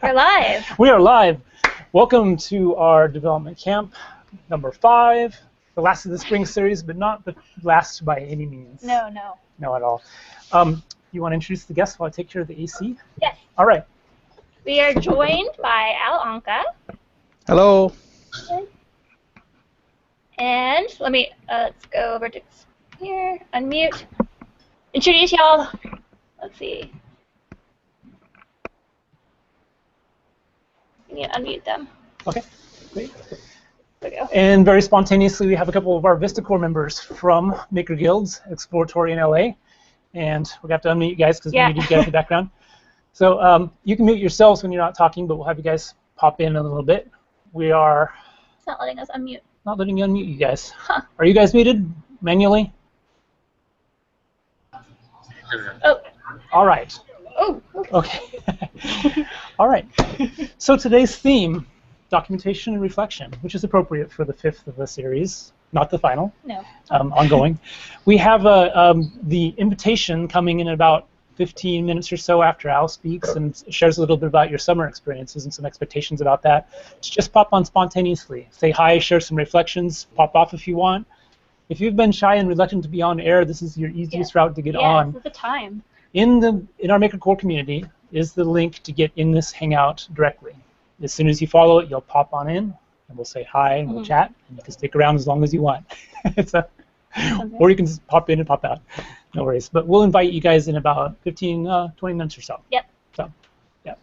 We're live. We are live. Welcome to our development camp number 5, the last of the spring series, but not the last by any means. No. No at all. You want to introduce the guests while I take care of the AC? Yes. All right. We are joined by Al Anka. Hello. And let me, let's go over to here, unmute. Introduce y'all. Let's see. You need to unmute them. Okay, great. There we go. And very spontaneously, we have a couple of our Vista Core members from Maker Guilds, Exploratory in LA. And we're going to have to unmute you guys because we need you to get the background. So you can mute yourselves when you're not talking, but we'll have you guys pop in a little bit. We are... It's not letting us unmute. Not letting you unmute you guys. Huh. Are you guys muted manually? Oh. All right. Oh. Okay. All right. So today's theme, documentation and reflection, which is appropriate for the 5th of the series, not the final. No. Ongoing. We have the invitation coming in about 15 minutes or so after Al speaks and shares a little bit about your summer experiences and some expectations about that. Just pop on spontaneously. Say hi, share some reflections, pop off if you want. If you've been shy and reluctant to be on air, this is your easiest route to get on. This is the time. In our Maker Core community is the link to get in this Hangout directly. As soon as you follow it, you'll pop on in, and we'll say hi, and we'll chat, and you can stick around as long as you want. Or you can just pop in and pop out. No worries. But we'll invite you guys in about 15, 20 minutes or so. Yep. So, yeah.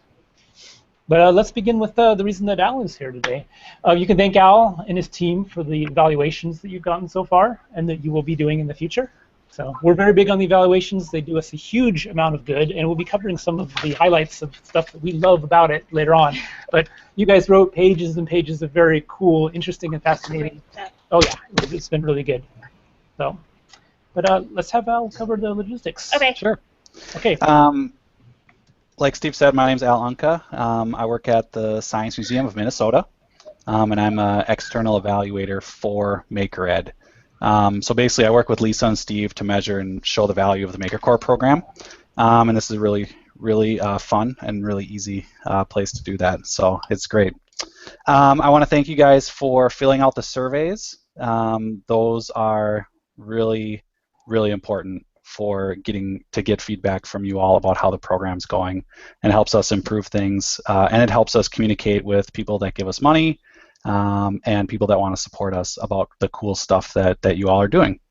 But let's begin with the reason that Al is here today. You can thank Al and his team for the evaluations that you've gotten so far and that you will be doing in the future. So we're very big on the evaluations. They do us a huge amount of good, and we'll be covering some of the highlights of stuff that we love about it later on. But you guys wrote pages and pages of very cool, interesting, and fascinating. Oh yeah, it's been really good. So, but let's have Al cover the logistics. Okay. Sure. Okay. Like Steve said, my name's Al Anka. I work at the Science Museum of Minnesota, and I'm an external evaluator for MakerEd. So basically, I work with Lisa and Steve to measure and show the value of the Maker Core program, and this is a really fun and really easy place to do that. So it's great. I want to thank you guys for filling out the surveys. Those are really important for get feedback from you all about how the program's going, and helps us improve things, and it helps us communicate with people that give us money. And people that want to support us about the cool stuff that you all are doing.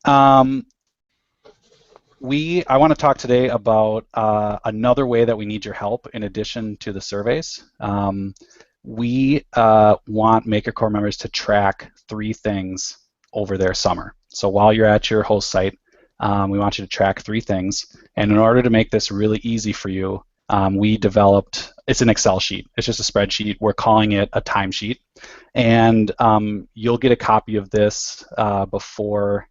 I want to talk today about another way that we need your help in addition to the surveys. We want Maker Core members to track 3 things over their summer. So while you're at your host site, we want you to track 3 things. And in order to make this really easy for you, we developed, it's an Excel sheet. It's just a spreadsheet. We're calling it a timesheet. And you'll get a copy of this before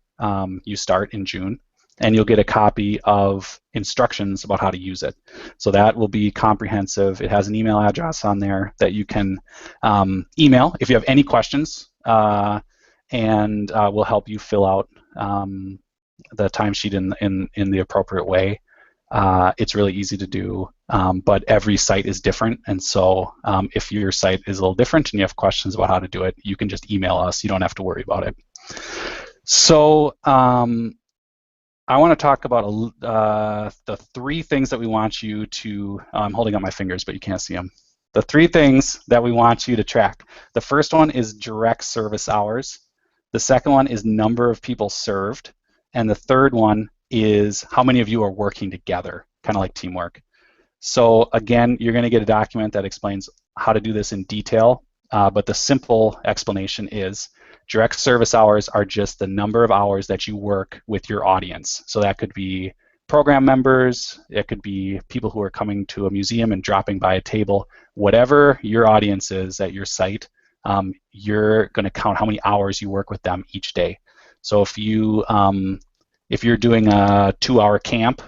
you start in June. And you'll get a copy of instructions about how to use it. So that will be comprehensive. It has an email address on there that you can email if you have any questions, and we'll help you fill out the timesheet in the appropriate way. It's really easy to do, but every site is different, and so if your site is a little different and you have questions about how to do it, you can just email us. You don't have to worry about it. So I want to talk about the 3 things that we want you to, I'm holding up my fingers, but you can't see them. The 3 things that we want you to track. The first one is direct service hours. The second one is number of people served. And the third one is how many of you are working together, kind of like teamwork. So again, you're going to get a document that explains how to do this in detail, but the simple explanation is direct service hours are just the number of hours that you work with your audience. So that could be program members, it could be people who are coming to a museum and dropping by a table. Whatever your audience is at your site, you're going to count how many hours you work with them each day. So if you're doing a 2-hour camp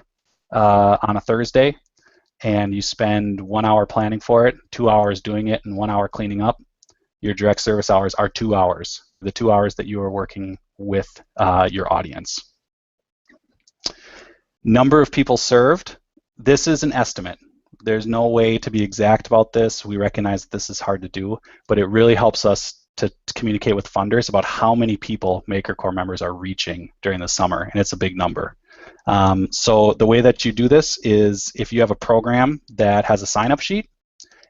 on a Thursday and you spend 1 hour planning for it, 2 hours doing it, and 1 hour cleaning up, your direct service hours are 2 hours, the 2 hours that you are working with your audience. Number of people served, this is an estimate. There's no way to be exact about this. We recognize that this is hard to do, but it really helps us to communicate with funders about how many people Maker Core members are reaching during the summer, and it's a big number. So the way that you do this is if you have a program that has a sign-up sheet,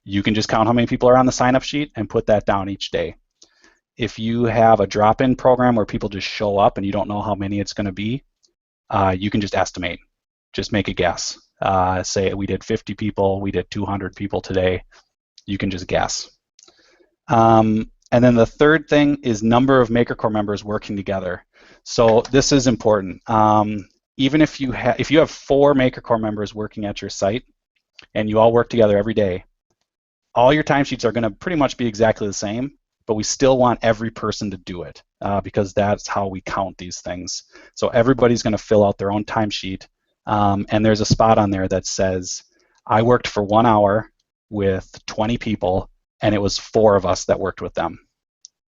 you can just count how many people are on the sign-up sheet and put that down each day. If you have a drop-in program where people just show up and you don't know how many it's going to be, you can just estimate. Just make a guess. Say we did 50 people, we did 200 people today. You can just guess. And then the third thing is number of Maker Core members working together. So this is important. Even if you have 4 Maker Core members working at your site and you all work together every day, all your timesheets are going to pretty much be exactly the same, but we still want every person to do it because that's how we count these things. So everybody's going to fill out their own timesheet, and there's a spot on there that says, I worked for 1 hour with 20 people, and it was 4 of us that worked with them.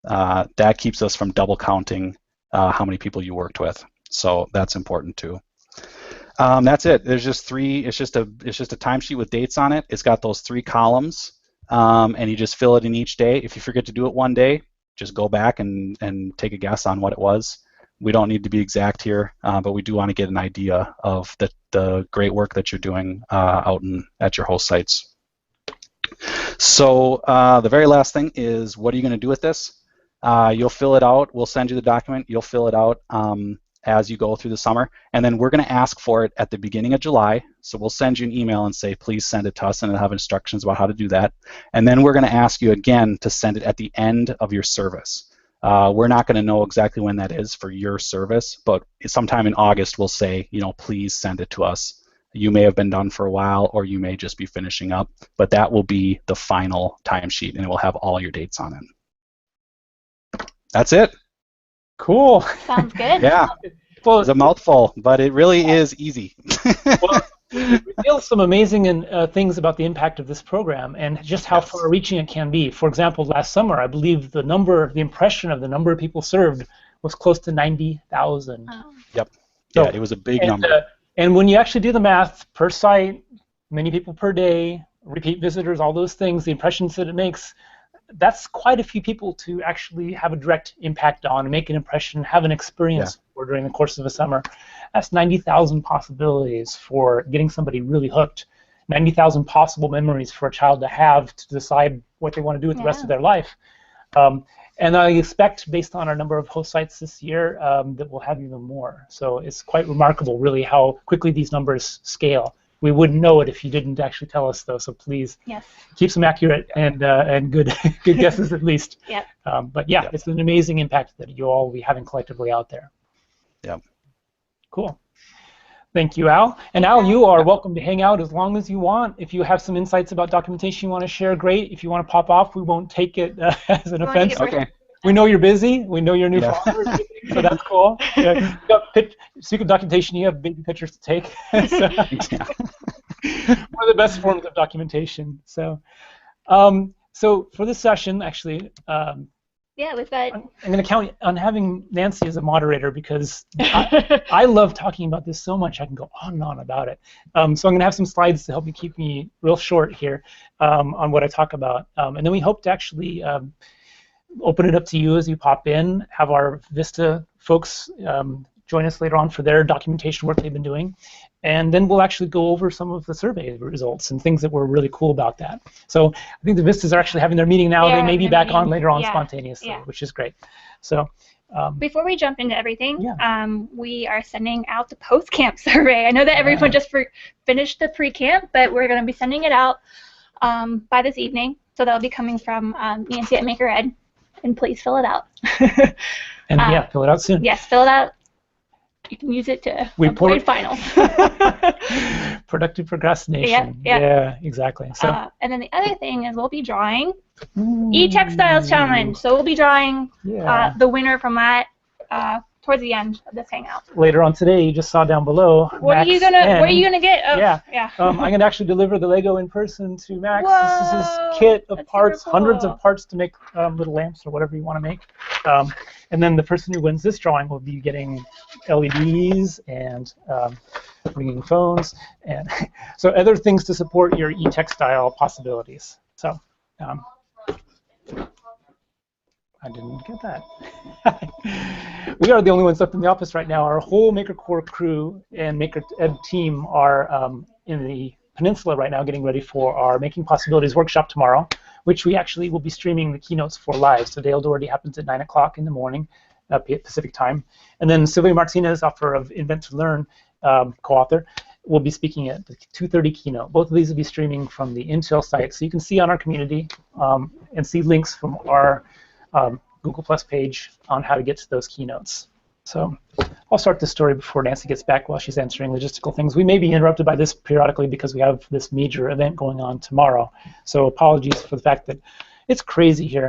That keeps us from double counting how many people you worked with. So that's important too. That's it. There's just 3. It's just a timesheet with dates on it. It's got those 3 columns, and you just fill it in each day. If you forget to do it one day, just go back and take a guess on what it was. We don't need to be exact here, but we do want to get an idea of the great work that you're doing out at your host sites. So the very last thing is, what are you going to do with this? You'll fill it out. We'll send you the document. You'll fill it out as you go through the summer. And then we're going to ask for it at the beginning of July. So we'll send you an email and say, please send it to us, and it'll have instructions about how to do that. And then we're going to ask you again to send it at the end of your service. We're not going to know exactly when that is for your service, but sometime in August we'll say, please send it to us. You may have been done for a while, or you may just be finishing up, but that will be the final timesheet, and it will have all your dates on it. That's it. Cool. Sounds good. Yeah. Well, it's a mouthful, but it really is easy. Well, we reveal some amazing things about the impact of this program and just how far-reaching it can be. For example, last summer, I believe the impression of the number of people served was close to 90,000. Oh. Yep. Yeah, it was a big number. And when you actually do the math per site, many people per day, repeat visitors, all those things, the impressions that it makes, that's quite a few people to actually have a direct impact on, make an impression, have an experience for during the course of a summer. That's 90,000 possibilities for getting somebody really hooked, 90,000 possible memories for a child to have to decide what they want to do with the rest of their life. And I expect, based on our number of host sites this year, that we'll have even more. So it's quite remarkable, really, how quickly these numbers scale. We wouldn't know it if you didn't actually tell us, though. So please keep some accurate and good guesses at least. But yeah, it's an amazing impact that you all will be having collectively out there. Yeah. Cool. Thank you, Al. And Al, you are welcome to hang out as long as you want. If you have some insights about documentation you want to share, great. If you want to pop off, we won't take it as an offense. Okay. We know you're busy. We know you're a new father, so that's cool. Speaking of documentation, you have baby pictures to take. So, one of the best forms of documentation. So, so for this session, actually, we've got. I'm going to count on having Nancy as a moderator because I love talking about this so much. I can go on and on about it. So I'm going to have some slides to help me keep me real short here on what I talk about, and then we hope to actually open it up to you as you pop in, have our Vista folks join us later on for their documentation work they've been doing, and then we'll actually go over some of the survey results and things that were really cool about that. So I think the Vistas are actually having their meeting now. They may be back on later on spontaneously, which is great. So before we jump into everything, we are sending out the post-camp survey. I know that everyone just finished the pre-camp, but we're going to be sending it out by this evening. So that'll be coming from Nancy at MakerEd. And please fill it out. And fill it out soon. Yes, fill it out. You can use it to avoid finals. Productive procrastination. Yeah, exactly. So, and then the other thing is we'll be drawing e-textiles challenge. So we'll be drawing the winner from that towards the end of this hangout. Later on today, you just saw down below. What are you gonna get? Oh, yeah. I'm gonna actually deliver the Lego in person to Max. Whoa, this is his kit of parts, cool. hundreds of parts to make little lamps or whatever you want to make. And then the person who wins this drawing will be getting LEDs and ringing phones, and so other things to support your e-textile possibilities. So. I didn't get that. We are the only ones left in the office right now. Our whole MakerCore crew and Maker Ed team are in the peninsula right now getting ready for our Making Possibilities workshop tomorrow, which we actually will be streaming the keynotes for live. So Dale Doherty happens at 9 o'clock in the morning, Pacific time. And then Sylvia Martinez, author of Invent to Learn, co-author, will be speaking at the 2:30 keynote. Both of these will be streaming from the Intel site. So you can see on our community and see links from our Google Plus page on how to get to those keynotes. So I'll start this story before Nancy gets back while she's answering logistical things. We may be interrupted by this periodically because we have this major event going on tomorrow. So apologies for the fact that it's crazy here.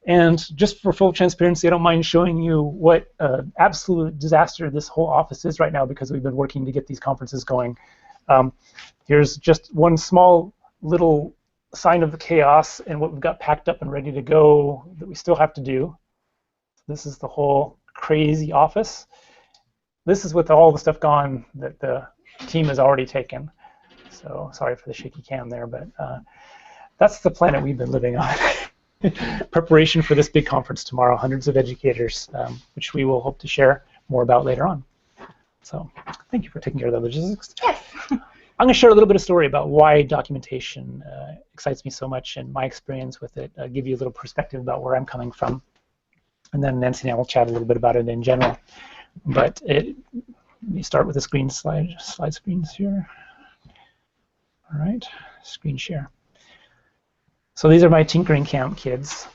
And just for full transparency, I don't mind showing you what absolute disaster this whole office is right now because we've been working to get these conferences going. Here's just one small little sign of the chaos and what we've got packed up and ready to go that we still have to do. This is the whole crazy office. This is with all the stuff gone that the team has already taken. So sorry for the shaky cam there, but that's the planet we've been living on. Preparation for this big conference tomorrow, hundreds of educators, which we will hope to share more about later on. So thank you for taking care of the logistics. Yes. I'm going to share a little bit of story about why documentation excites me so much and my experience with it, give you a little perspective about where I'm coming from. And then Nancy and I will chat a little bit about it in general. But let me start with the slide screens here. All right, screen share. So these are my tinkering camp kids.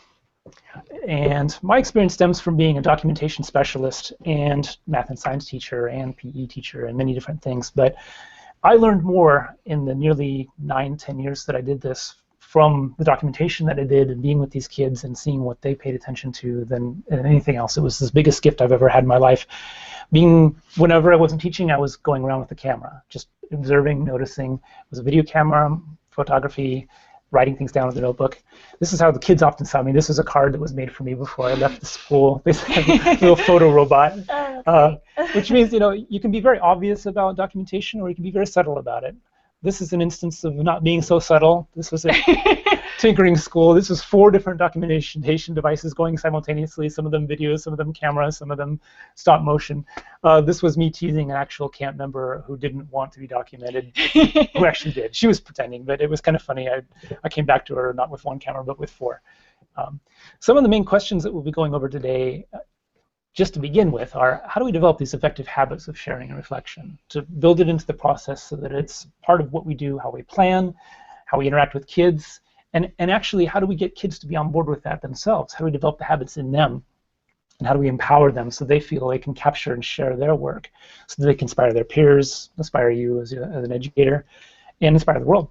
And my experience stems from being a documentation specialist and math and science teacher and PE teacher and many different things. But I learned more in the nearly 9-10 years that I did this from the documentation that I did and being with these kids and seeing what they paid attention to than anything else. It was the biggest gift I've ever had in my life. Whenever I wasn't teaching, I was going around with the camera, just observing, noticing. It was a video camera, photography, writing things down with a notebook. This is how the kids often saw me. This was a card that was made for me before I left the school. This little photo robot, which means you can be very obvious about documentation or you can be very subtle about it. This is an instance of not being so subtle. This was a tinkering school. This was 4 different documentation devices going simultaneously, some of them videos, some of them cameras, some of them stop motion. This was me teasing an actual camp member who didn't want to be documented, who actually did. She was pretending, but it was kind of funny. I came back to her not with 1 camera, but with 4. Some of the main questions that we'll be going over today, just to begin with, are how do we develop these effective habits of sharing and reflection, to build it into the process so that it's part of what we do, how we plan, how we interact with kids, and actually how do we get kids to be on board with that themselves? How do we develop the habits in them? And how do we empower them so they feel they can capture and share their work so that they can inspire their peers, inspire you as an educator, and inspire the world?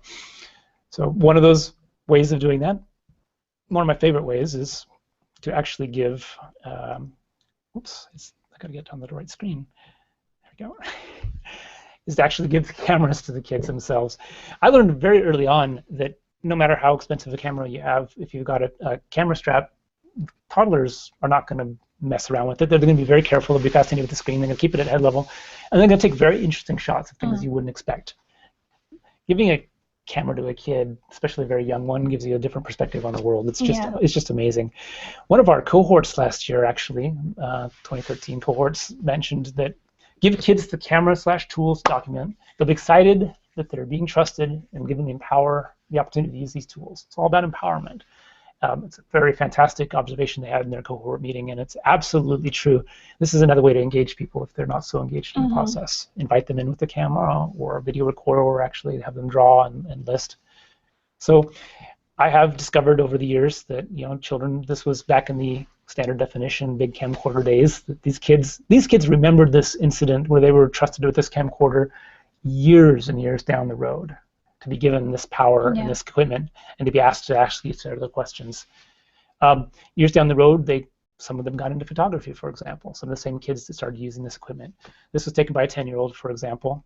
So one of those ways of doing that, one of my favorite ways, is to actually give oops, I got to get on the right screen. There we go. Is to actually give the cameras to the kids themselves. I learned very early on that no matter how expensive a camera you have, if you've got a camera strap, toddlers are not going to mess around with it. They're going to be very careful. They'll be fascinated with the screen. They're going to keep it at head level. And they're going to take very interesting shots of things you wouldn't expect. Giving a camera to a kid, especially a very young one, gives you a different perspective on the world. It's just amazing. One of our cohorts last year, actually, 2013 cohorts, mentioned that give kids the camera/tools to document. They'll be excited that they're being trusted and given the opportunity to use these tools. It's all about empowerment. It's a very fantastic observation they had in their cohort meeting, and it's absolutely true. This is another way to engage people if they're not so engaged in the process. Invite them in with a camera or a video recorder, or actually have them draw and list. So I have discovered over the years that children, this was back in the standard definition big camcorder days, that these kids remembered this incident where they were trusted with this camcorder years and years down the road, to be given this power and this equipment, and to be asked to actually answer the questions. Years down the road, they some of them got into photography, for example. Some of the same kids that started using this equipment. This was taken by a 10-year-old, for example,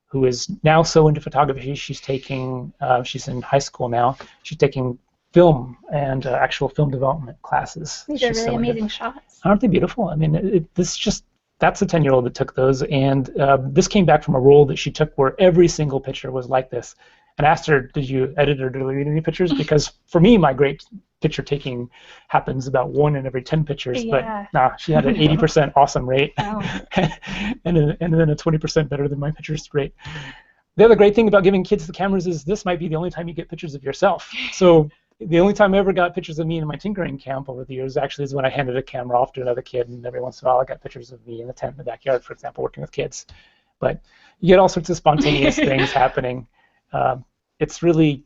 who is now so into photography. She's taking, she's in high school now. She's taking film and actual film development classes. These are really amazing shots. Aren't they beautiful? I mean, that's a 10-year-old that took those, and this came back from a roll that she took where every single picture was like this. And I asked her, did you edit or delete any pictures? Because for me, my great picture taking happens about 1 in every 10 pictures, yeah. But nah, she had an 80% awesome rate, Oh. and then a 20% better than my pictures rate. The other great thing about giving kids the cameras is this might be the only time you get pictures of yourself. So the only time I ever got pictures of me in my tinkering camp over the years actually is when I handed a camera off to another kid, and every once in a while I got pictures of me in the tent in the backyard, for example, working with kids. But you get all sorts of spontaneous things happening. It's really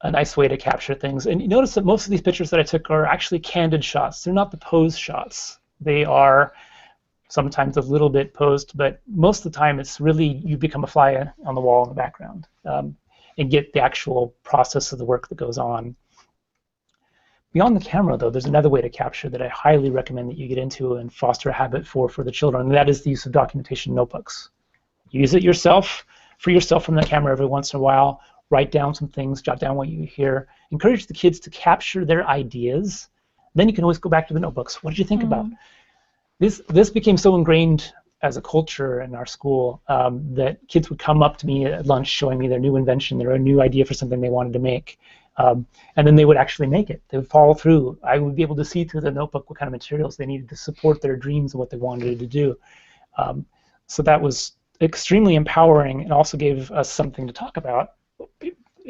a nice way to capture things. And you notice that most of these pictures that I took are actually candid shots. They're not the pose shots. They are sometimes a little bit posed, but most of the time it's really you become a fly on the wall in the background and get the actual process of the work that goes on. Beyond the camera, though, there's another way to capture that I highly recommend that you get into and foster a habit for the children, and that is the use of documentation notebooks. Use it yourself. Free yourself from the camera every once in a while. Write down some things, jot down what you hear. Encourage the kids to capture their ideas. Then you can always go back to the notebooks. What did you think about? This became so ingrained as a culture in our school that kids would come up to me at lunch showing me their new invention, their new idea for something they wanted to make. And then they would actually make it. They would follow through. I would be able to see through the notebook what kind of materials they needed to support their dreams and what they wanted to do. So that was extremely empowering and also gave us something to talk about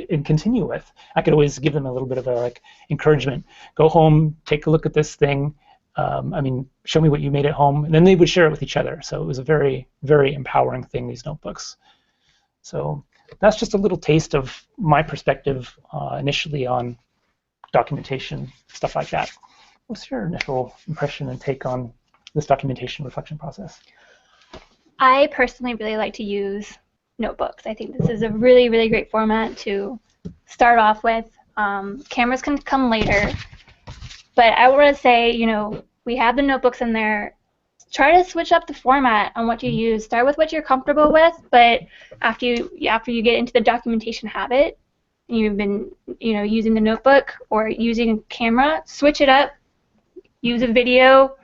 and continue with. I could always give them a little bit of a encouragement. Go home, take a look at this thing. Show me what you made at home, and then they would share it with each other. So it was a very, very empowering thing, these notebooks. So that's just a little taste of my perspective initially on documentation, stuff like that. What's your initial impression and take on this documentation reflection process? I personally really like to use notebooks. I think this is a really, really great format to start off with. Cameras can come later, but I want to say, we have the notebooks in there. Try to switch up the format on what you use. Start with what you're comfortable with, but after you get into the documentation habit, you've been using the notebook or using a camera, switch it up. Use a video,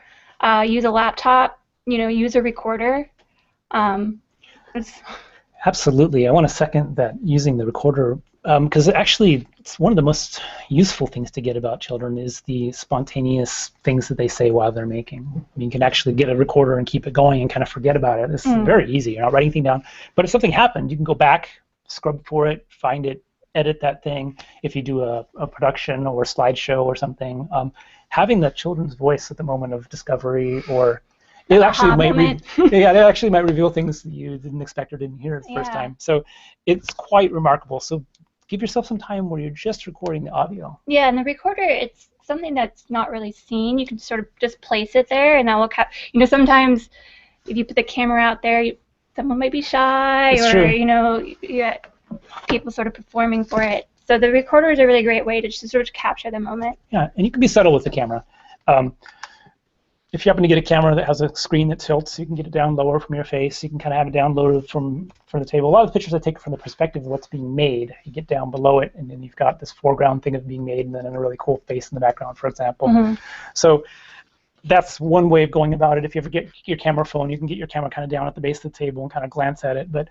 use a laptop, use a recorder. Absolutely. I want to second that, using the recorder, because actually it's one of the most useful things to get about children is the spontaneous things that they say while they're making. You can actually get a recorder and keep it going and kind of forget about it. It's very easy. You're not writing anything down. But if something happened, you can go back, scrub for it, find it, edit that thing. If you do a production or a slideshow or something, having that children's voice at the moment of discovery, or it actually might reveal things that you didn't expect or didn't hear the first time. So it's quite remarkable. So give yourself some time where you're just recording the audio. Yeah, and the recorder, it's something that's not really seen. You can sort of just place it there, and that will sometimes if you put the camera out there, someone might be shy, that's or true. You got people sort of performing for it. So the recorder is a really great way to just sort of capture the moment. Yeah, and you can be subtle with the camera. If you happen to get a camera that has a screen that tilts, you can get it down lower from your face. You can kind of have it down lower from the table. A lot of the pictures I take from the perspective of what's being made. You get down below it, and then you've got this foreground thing of being made, and then a really cool face in the background, for example. So that's one way of going about it. If you ever get your camera phone, you can get your camera kind of down at the base of the table and kind of glance at it. But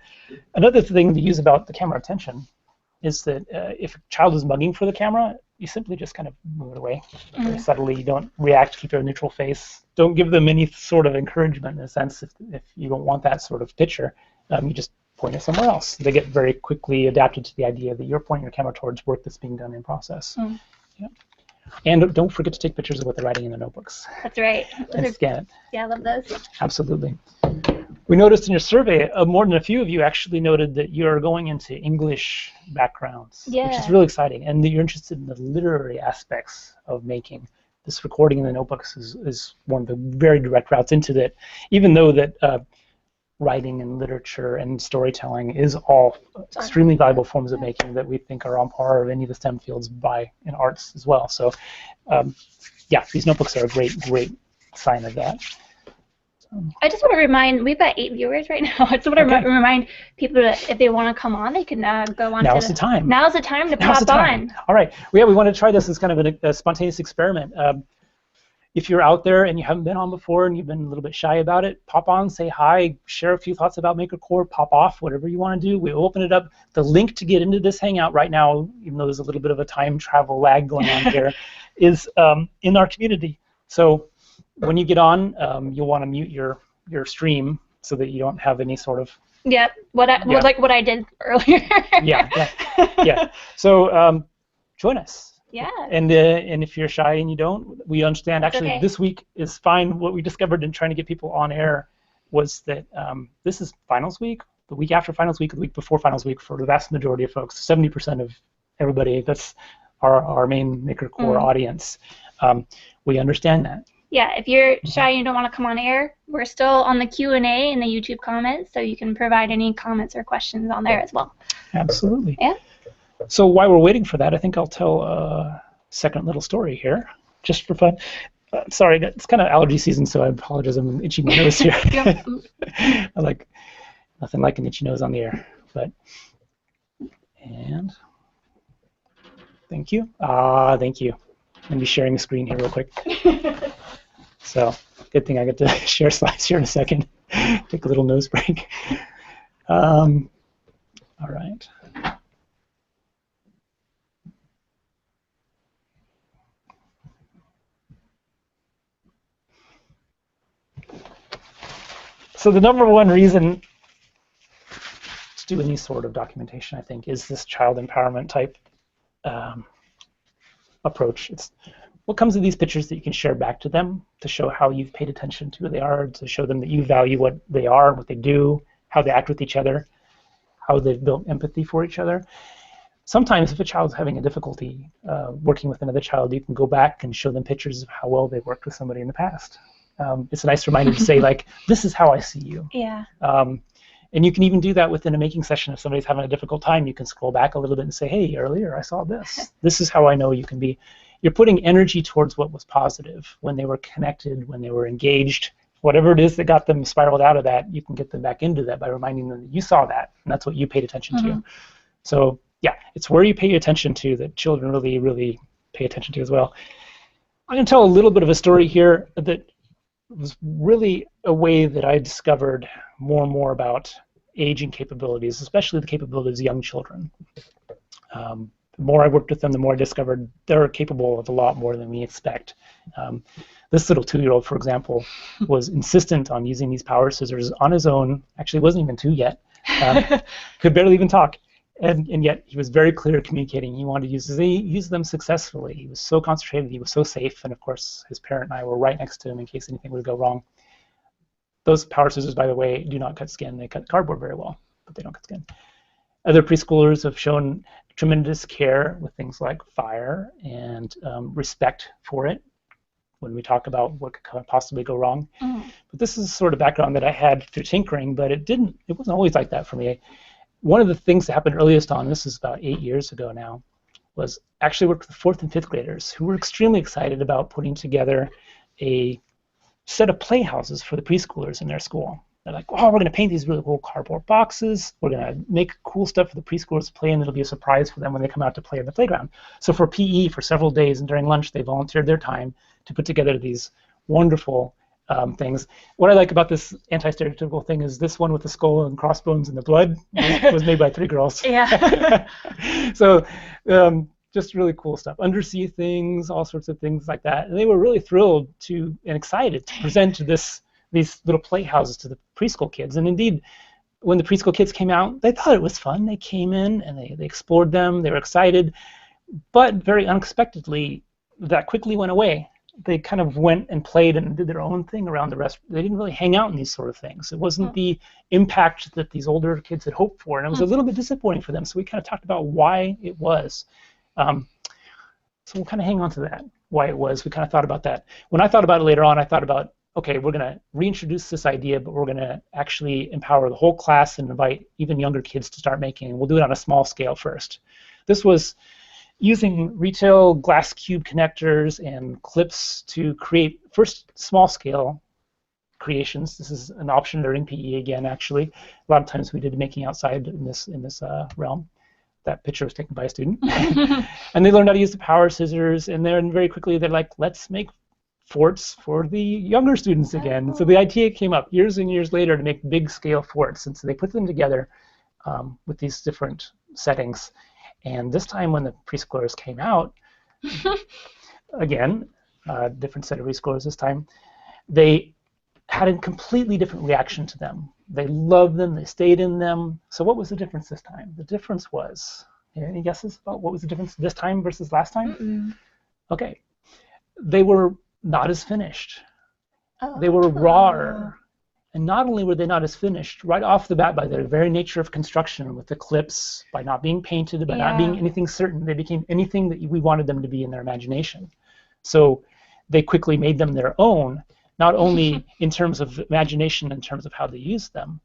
another thing to use about the camera attention is that if a child is mugging for the camera, you simply just kind of move it away very subtly. You don't react, keep a neutral face. Don't give them any sort of encouragement in a sense if you don't want that sort of picture. You just point it somewhere else. They get very quickly adapted to the idea that you're pointing your camera towards work that's being done in process. Yeah. And don't forget to take pictures of what they're writing in the notebooks. That's right. And scan it. Yeah, I love those. Absolutely. We noticed in your survey, more than a few of you actually noted that you're going into English backgrounds, which is really exciting, and that you're interested in the literary aspects of making. This recording in the notebooks is one of the very direct routes into that, even though that writing and literature and storytelling is all extremely valuable forms of making that we think are on par of any of the STEM fields in arts as well. So yeah, these notebooks are a great sign of that. I just want to remind, we've got 8 viewers right now. I just want to remind people that if they want to come on, they can go on. Now's the time. Now's the time to pop on. All right. Well, yeah, we want to try this as kind of a spontaneous experiment. If you're out there and you haven't been on before and you've been a little bit shy about it, pop on, say hi, share a few thoughts about MakerCore, pop off, whatever you want to do. We'll open it up. The link to get into this Hangout right now, even though there's a little bit of a time travel lag going on here, is in our community. So when you get on, you'll want to mute your stream so that you don't have any sort of... Yeah, like what I did earlier. yeah. So join us. Yeah. And if you're shy and you don't, we understand. Actually, okay. This week is fine. What we discovered in trying to get people on air was that this is finals week, the week after finals week, the week before finals week for the vast majority of folks, 70% of everybody. That's our main MakerCore audience. We understand that. Yeah, if you're shy and you don't want to come on air, we're still on the Q&A in the YouTube comments, so you can provide any comments or questions on there as well. Absolutely. Yeah. So while we're waiting for that, I think I'll tell a second little story here, just for fun. Sorry, it's kind of allergy season, so I apologize. I'm itching my nose here. I like nothing like an itchy nose on the air, but thank you. Thank you. I'm gonna be sharing the screen here real quick. So good thing I get to share slides here in a second. Take a little nose break. All right. So the number one reason to do any sort of documentation, I think, is this child empowerment type approach. It's what comes with these pictures that you can share back to them to show how you've paid attention to who they are, to show them that you value what they are, what they do, how they act with each other, how they've built empathy for each other. Sometimes if a child's having a difficulty working with another child, you can go back and show them pictures of how well they've worked with somebody in the past. It's a nice reminder to say, like, this is how I see you. Yeah. And you can even do that within a making session. If somebody's having a difficult time, you can scroll back a little bit and say, hey, earlier I saw this. This is how I know you can be. You're putting energy towards what was positive, when they were connected, when they were engaged. Whatever it is that got them spiraled out of that, you can get them back into that by reminding them that you saw that, and that's what you paid attention to. So, yeah, it's where you pay attention to that children really, really pay attention to as well. I'm going to tell a little bit of a story here that was really a way that I discovered more and more about aging capabilities, especially the capabilities of young children. The more I worked with them, the more I discovered they're capable of a lot more than we expect. This little 2-year-old, for example, was insistent on using these power scissors on his own. Actually, wasn't even 2 yet. Could barely even talk. And yet he was very clear communicating. He wanted to use them successfully. He was so concentrated. He was so safe. And of course, his parent and I were right next to him in case anything would go wrong. Those power scissors, by the way, do not cut skin. They cut cardboard very well, but they don't cut skin. Other preschoolers have shown tremendous care with things like fire and respect for it when we talk about what could possibly go wrong. But this is the sort of background that I had through tinkering, but it wasn't always like that for me. One of the things that happened earliest on, this is about 8 years ago now, was actually worked with 4th and 5th graders who were extremely excited about putting together a set of playhouses for the preschoolers in their school. They're like, oh, we're going to paint these really cool cardboard boxes. We're going to make cool stuff for the preschoolers to play, and it'll be a surprise for them when they come out to play in the playground. So for PE, for several days and during lunch, they volunteered their time to put together these wonderful things. What I like about this anti-stereotypical thing is this one with the skull and crossbones and the blood was made by 3 girls. Yeah. So just really cool stuff. Undersea things, all sorts of things like that. And they were really thrilled and excited to present these little playhouses to the preschool kids. And indeed, when the preschool kids came out, they thought it was fun. They came in and they explored them. They were excited. But very unexpectedly, that quickly went away. They kind of went and played and did their own thing around the rest. They didn't really hang out in these sort of things. It wasn't the impact that these older kids had hoped for, and it was a little bit disappointing for them. So we kind of talked about why it was. So we'll kind of hang on to that, why it was. We kind of thought about that. When I thought about it later on, I thought about, okay, we're going to reintroduce this idea, but we're going to actually empower the whole class and invite even younger kids to start making, and we'll do it on a small scale first. This was using retail glass cube connectors and clips to create first small-scale creations. This is an option during PE again, actually. A lot of times we did making outside in this realm. That picture was taken by a student. And they learned how to use the power scissors, and then very quickly they're like, let's make forts for the younger students again. Oh. So the idea came up years and years later to make big-scale forts, and so they put them together with these different settings. And this time when the preschoolers came out, again, different set of preschoolers this time, they had a completely different reaction to them. They loved them, they stayed in them. So what was the difference this time? The difference was, any guesses about what was the difference this time versus last time? Mm-mm. Okay. They were not as finished. Oh. They were rawer. And not only were they not as finished, right off the bat, by their very nature of construction, with the clips, by not being painted, by not being anything certain, they became anything that we wanted them to be in their imagination. So they quickly made them their own, not only in terms of imagination, in terms of how they used them,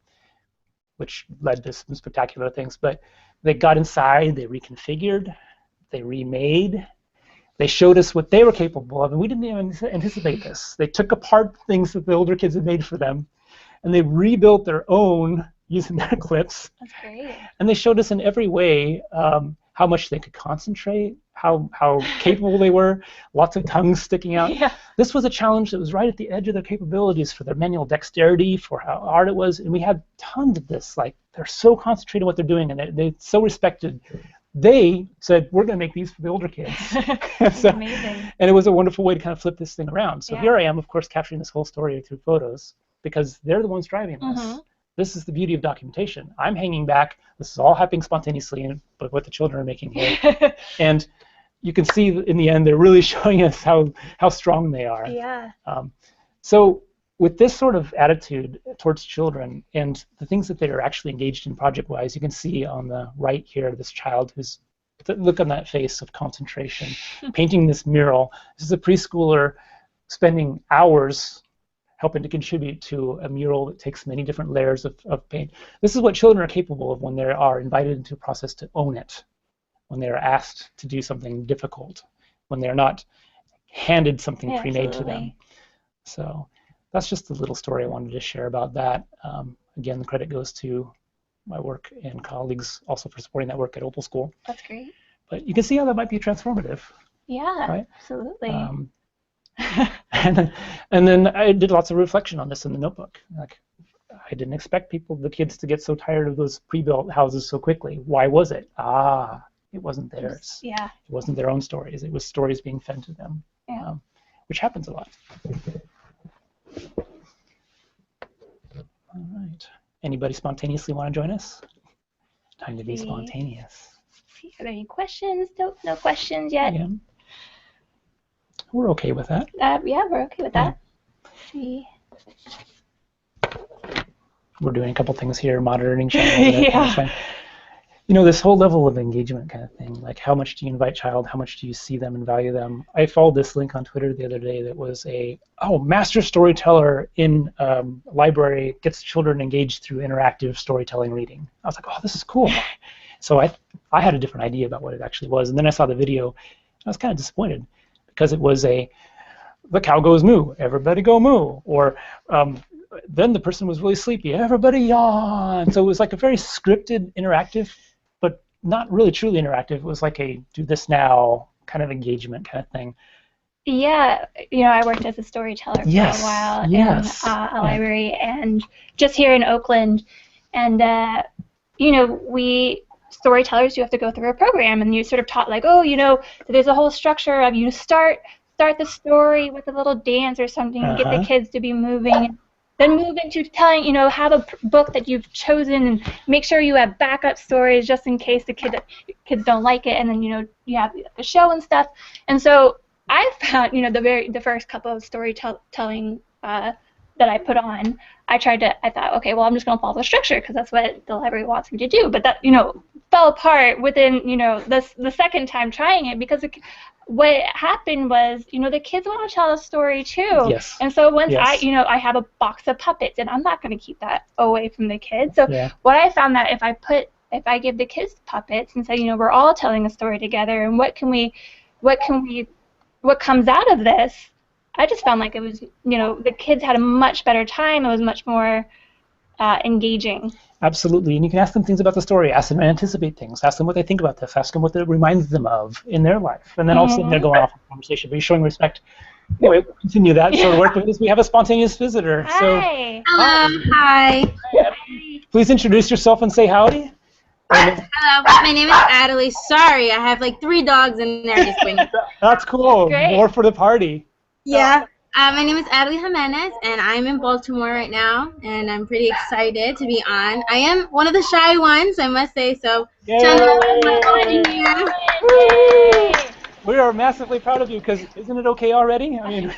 which led to some spectacular things, but they got inside, they reconfigured, they remade, they showed us what they were capable of, and we didn't even anticipate this. They took apart things that the older kids had made for them, and they rebuilt their own using their clips. That's great. And they showed us in every way how much they could concentrate, how capable they were, lots of tongues sticking out. Yeah. This was a challenge that was right at the edge of their capabilities for their manual dexterity, for how hard it was, and we had tons of this. Like, they're so concentrated on what they're doing, and they're so respected. They said, we're going to make these for the older kids. So, amazing. And it was a wonderful way to kind of flip this thing around. So here I am, of course, capturing this whole story through photos, because they're the ones driving this. Mm-hmm. This is the beauty of documentation. I'm hanging back. This is all happening spontaneously, but what the children are making here. And you can see in the end, they're really showing us how strong they are. Yeah. So with this sort of attitude towards children and the things that they are actually engaged in project-wise, you can see on the right here, this child who's, look on that face of concentration, painting this mural. This is a preschooler spending hours helping to contribute to a mural that takes many different layers of paint. This is what children are capable of when they are invited into a process to own it, when they are asked to do something difficult, when they're not handed something pre-made to them. So that's just a little story I wanted to share about that. Again, the credit goes to my work and colleagues also for supporting that work at Opal School. That's great. But you can see how that might be transformative. Yeah, right? Absolutely. And then I did lots of reflection on this in the notebook. Like, I didn't expect the kids to get so tired of those pre-built houses so quickly. Why was it? It wasn't theirs. Yeah. It wasn't their own stories. It was stories being fed to them, which happens a lot. All right. Anybody spontaneously want to join us? Time to be spontaneous. Are there any questions? No questions yet. Yeah. We're okay with that. Yeah, we're okay with that. We're doing a couple things here, monitoring channels. Yeah. You know, this whole level of engagement kind of thing, like how much do you invite child, how much do you see them and value them? I followed this link on Twitter the other day that was master storyteller in library gets children engaged through interactive storytelling reading. I was like, oh, this is cool. So I had a different idea about what it actually was, and then I saw the video, and I was kind of disappointed because it was the cow goes moo, everybody go moo, or then the person was really sleepy, everybody yawn. So it was like a very scripted, interactive, but not really truly interactive. It was like a do this now kind of engagement kind of thing. Yeah, I worked as a storyteller for a while in a library, and just here in Oakland, and we storytellers, you have to go through a program, and you sort of taught like, there's a whole structure of you start the story with a little dance or something, and get the kids to be moving. Then move into telling, have a book that you've chosen, and make sure you have backup stories just in case the kids don't like it, and then you have the show and stuff. And so I found the first couple of storytelling that I put on, I thought, okay, well, I'm just going to follow the structure because that's what the library wants me to do. But that fell apart within the second time trying it, because what happened was, the kids want to tell a story too. Yes. And so once I have a box of puppets, and I'm not going to keep that away from the kids. So what I found that if I put if I give the kids puppets and say, you know, we're all telling a story together, and what comes out of this, I just found like it was, you know, the kids had a much better time. It was much more engaging. Absolutely, and you can ask them things about the story, ask them to anticipate things, ask them what they think about this, ask them what it reminds them of in their life, and then all of a sudden they're going off in conversation, but you're showing respect. Anyway, we'll continue that sort of work because we have a spontaneous visitor. Hi. So, hello. Hi. Please introduce yourself and say howdy. Hello. My name is Adelie. Sorry, I have like 3 dogs in there just waiting. That's cool. Great. More for the party. Yeah. My name is Adelie Jimenez, and I'm in Baltimore right now, and I'm pretty excited to be on. I am one of the shy ones, I must say, so. We are massively proud of you, because isn't it okay already? I mean,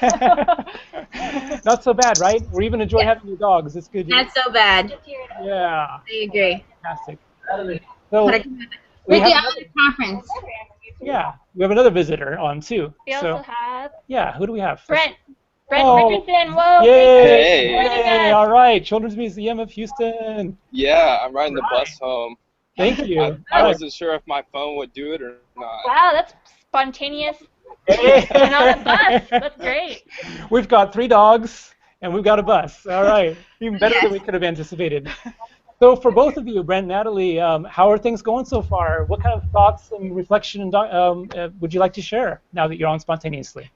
not so bad, right? We even enjoy having your dogs. It's good. Not so bad. Yeah. I agree. Fantastic. So, With the other conference. Yeah, we have another visitor on too. We also have. Yeah, who do we have? Brent Richardson. Whoa. Yay! Hey. Yay! All right, Children's Museum of Houston. Yeah, I'm riding the bus home. Thank you. I wasn't sure if my phone would do it or not. Wow, that's spontaneous. Hey. And on a bus. That's great. We've got 3 dogs and we've got a bus. All right, even better than we could have anticipated. So for both of you, Brent and Natalie, how are things going so far? What kind of thoughts and reflection would you like to share now that you're on spontaneously?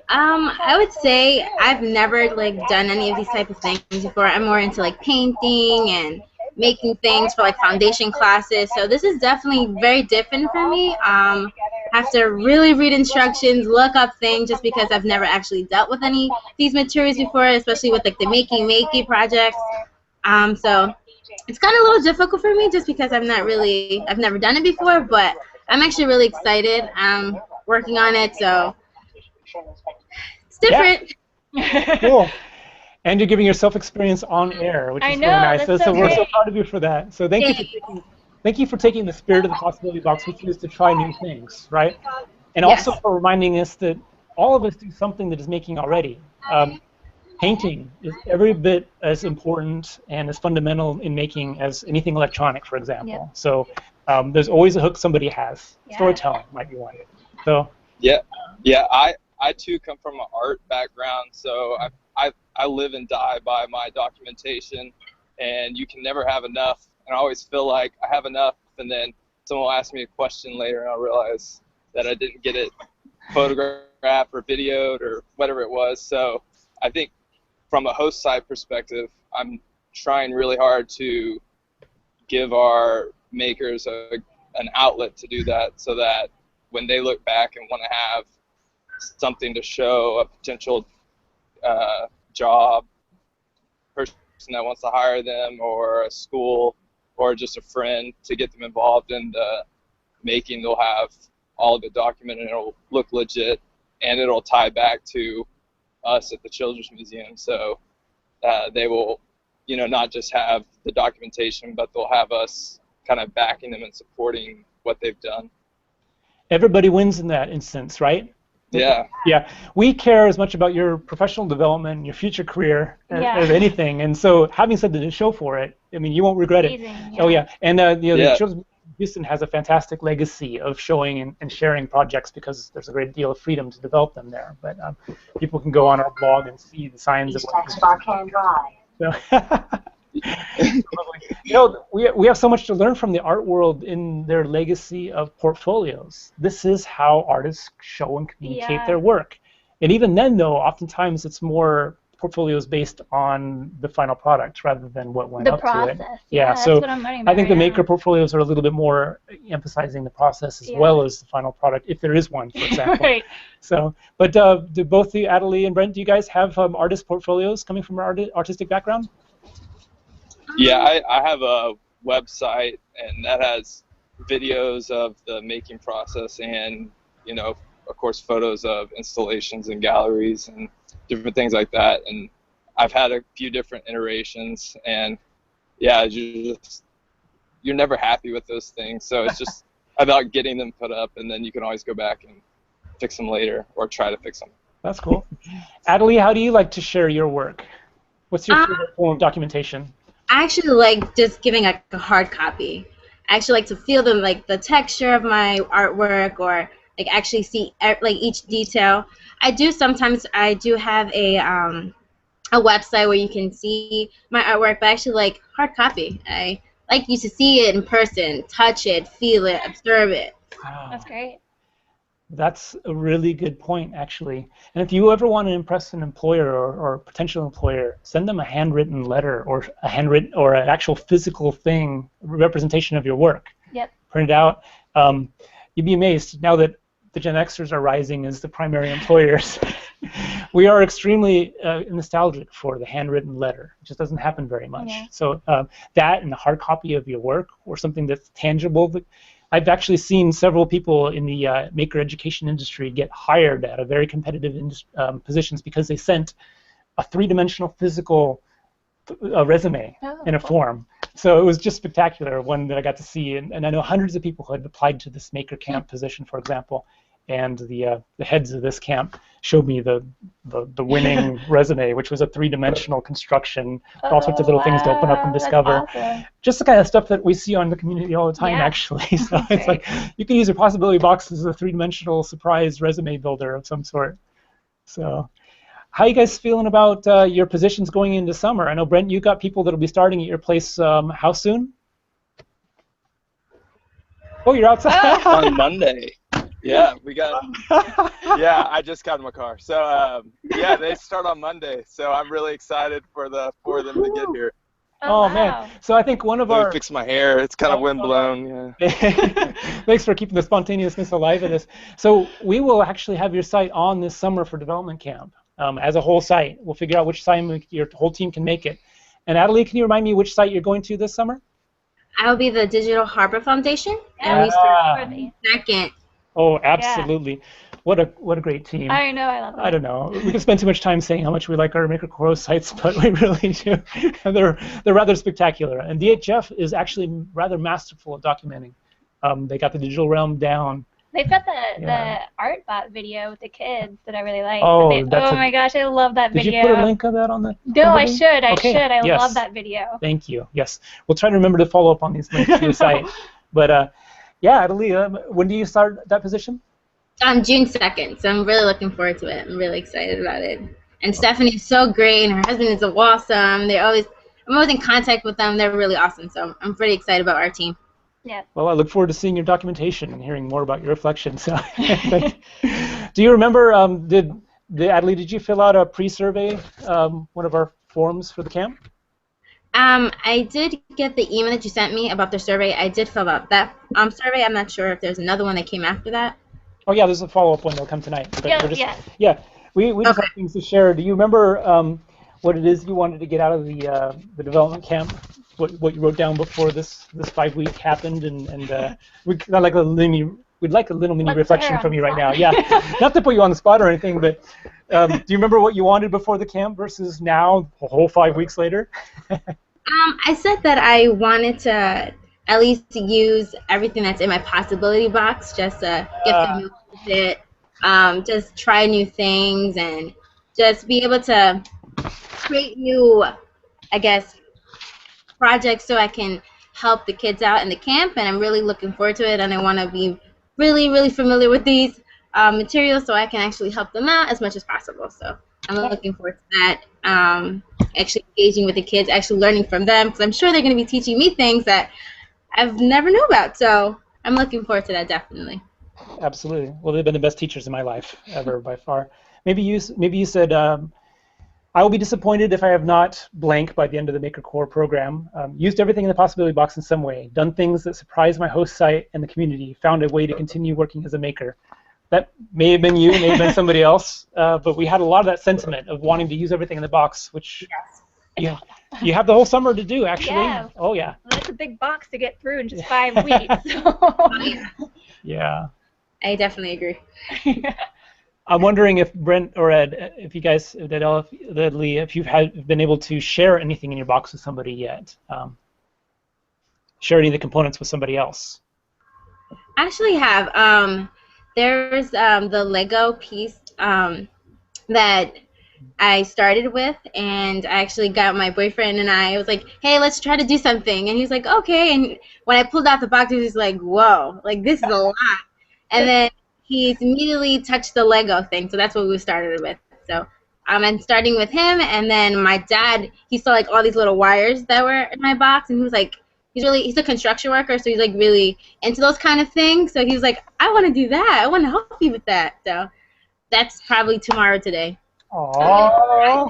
I would say I've never like done any of these type of things before. I'm more into like painting and making things for like foundation classes. So this is definitely very different for me. Have to really read instructions, look up things, just because I've never actually dealt with any of these materials before, especially with like the makey projects. So it's kind of a little difficult for me just because I've never done it before, but I'm actually really excited. I'm working on it, so it's different. Yeah. Cool. And you're giving yourself experience on air, which is really nice. That's so we're so great. proud of you for that. So thank you for taking the spirit of the possibility box, which is to try new things, right? And also for reminding us that all of us do something that is making already. Painting is every bit as important and as fundamental in making as anything electronic, for example. Yep. So there's always a hook somebody has. Yeah. Storytelling might be one. So Yeah. I too come from an art background, so I live and die by my documentation, and you can never have enough. And I always feel like I have enough, and then someone will ask me a question later, and I'll realize that I didn't get it photographed or videoed or whatever it was. So I think from a host side perspective, I'm trying really hard to give our makers an outlet to do that, so that when they look back and want to have something to show a potential job person that wants to hire them, or a school, or just a friend to get them involved in the making, they'll have all of it documented, and it'll look legit, and it'll tie back to us at the Children's Museum. So they will, not just have the documentation, but they'll have us kind of backing them and supporting what they've done. everybody wins in that instance, right? Yeah. Yeah. We care as much about your professional development and your future career as anything. And so having something to show for it, I mean, you won't regret it. Amazing, Oh, yeah. And the Yeah. Children's Houston has a fantastic legacy of showing and sharing projects because there's a great deal of freedom to develop them there. But people can go on our blog and see the signs of what we have so much to learn from the art world in their legacy of portfolios. This is how artists show and communicate their work. And even then, though, oftentimes it's more portfolios based on the final product rather than what went up to it. Yeah, so that's what I'm writing I think about the right maker now. portfolios are a little bit more emphasizing the process as well as the final product, if there is one, for example. Right. So, but do both the Adelie and Brent, do you guys have artist portfolios coming from an artistic background? Yeah, I have a website, and that has videos of the making process and, of course, photos of installations and galleries and different things like that. And I've had a few different iterations, and yeah, you're never happy with those things. So it's just about getting them put up, and then you can always go back and fix them later or try to fix them. That's cool. Adelie, how do you like to share your work? What's your favorite form of documentation? I actually like just giving a hard copy. I actually like to feel the texture of my artwork, or like actually see like each detail. I do have a website where you can see my artwork, but I actually like hard copy. I like you to see it in person, touch it, feel it, observe it. Wow. That's great. That's a really good point, actually. And if you ever want to impress an employer or potential employer, send them a handwritten letter or a handwritten or an actual physical thing, representation of your work. Yep. Print it out. You'd be amazed now that the Gen Xers are rising as the primary employers. We are extremely nostalgic for the handwritten letter. It just doesn't happen very much. Yeah. So that and a hard copy of your work or something that's tangible. I've actually seen several people in the maker education industry get hired at a very competitive positions because they sent a three-dimensional physical resume in a form. So it was just spectacular, one that I got to see. And I know hundreds of people who had applied to this maker camp position, for example. And the heads of this camp showed me the winning resume, which was a three-dimensional construction, with all sorts of little things to open up and discover. Awesome. Just the kind of stuff that we see on the community all the time, actually. So it's like you can use your possibility box as a three-dimensional surprise resume builder of some sort. So how are you guys feeling about your positions going into summer? I know, Brent, you got people that will be starting at your place how soon? Oh, you're outside? On Monday. Yeah, we got. Yeah, I just got in my car. So yeah, they start on Monday. So I'm really excited for them to get here. Oh man! So I think one of Let our me fix my hair. It's kind of windblown. Yeah. Thanks for keeping the spontaneousness alive in this. So we will actually have your site on this summer for development camp as a whole site. We'll figure out which site your whole team can make it. And Adelie, can you remind me which site you're going to this summer? I'll be the Digital Harbor Foundation, and we start second. Oh, absolutely. Yeah. What a great team. I know, I love it. I don't know. We can spend too much time saying how much we like our Maker Core sites, but we really do. They're rather spectacular. And DHF is actually rather masterful at documenting. They got the digital realm down. They've got the ArtBot video with the kids that I really like. Oh, my gosh, I love that video. Did you put a link of that on the? No, I should. I Yes. love that video. Thank you. Yes, we'll try to remember to follow up on these links to the site. But yeah, Adelie, when do you start that position? June 2nd, so I'm really looking forward to it. I'm really excited about it. And Stephanie's so great, and her husband is so awesome. I'm always in contact with them. They're really awesome, so I'm pretty excited about our team. Yeah. Well, I look forward to seeing your documentation and hearing more about your reflections. So, do you remember, Adelie, did you fill out a pre-survey, one of our forms for the camp? I did get the email that you sent me about the survey. I did fill out that survey. I'm not sure if there's another one that came after that. Oh yeah, there's a follow-up one that'll come tonight. But we just have things to share. Do you remember what it is you wanted to get out of the development camp? What you wrote down before this 5 week happened, and we'd like a little mini reflection from you right now. Yeah, not to put you on the spot or anything, but do you remember what you wanted before the camp versus now, a whole 5 weeks later? I said that I wanted to at least use everything that's in my possibility box, just to get familiar with it, just try new things, and just be able to create new, I guess, projects so I can help the kids out in the camp. And I'm really looking forward to it, and I want to be really, really familiar with these materials so I can actually help them out as much as possible. So I'm looking forward to that. Actually engaging with the kids, actually learning from them, because I'm sure they're going to be teaching me things that I've never knew about. So I'm looking forward to that, definitely. Absolutely. Well, they've been the best teachers in my life ever by far. Maybe you said, I will be disappointed if I have not blank by the end of the Maker Core program. Used everything in the possibility box in some way. Done things that surprised my host site and the community. Found a way to continue working as a maker. That may have been you, may have been somebody else, but we had a lot of that sentiment of wanting to use everything in the box, which you have the whole summer to do, actually. Yeah. Oh, yeah. Well, that's a big box to get through in just 5 weeks. So. Yeah. I definitely agree. I'm wondering if Brent or Ed, if you guys, Adelie, if you've been able to share anything in your box with somebody yet. Share any of the components with somebody else. I actually have. There's the Lego piece that I started with, and I actually got my boyfriend and I was like, hey, let's try to do something. And he was like, okay. And when I pulled out the box, he was like, whoa, like this is a lot. And then he's immediately touched the Lego thing, so that's what we started with. So I'm starting with him, and then my dad, he saw like all these little wires that were in my box, and he was like, he's a construction worker, so he's like really into those kind of things. So he was like, I want to do that. I want to help you with that. So that's probably tomorrow today. Aww.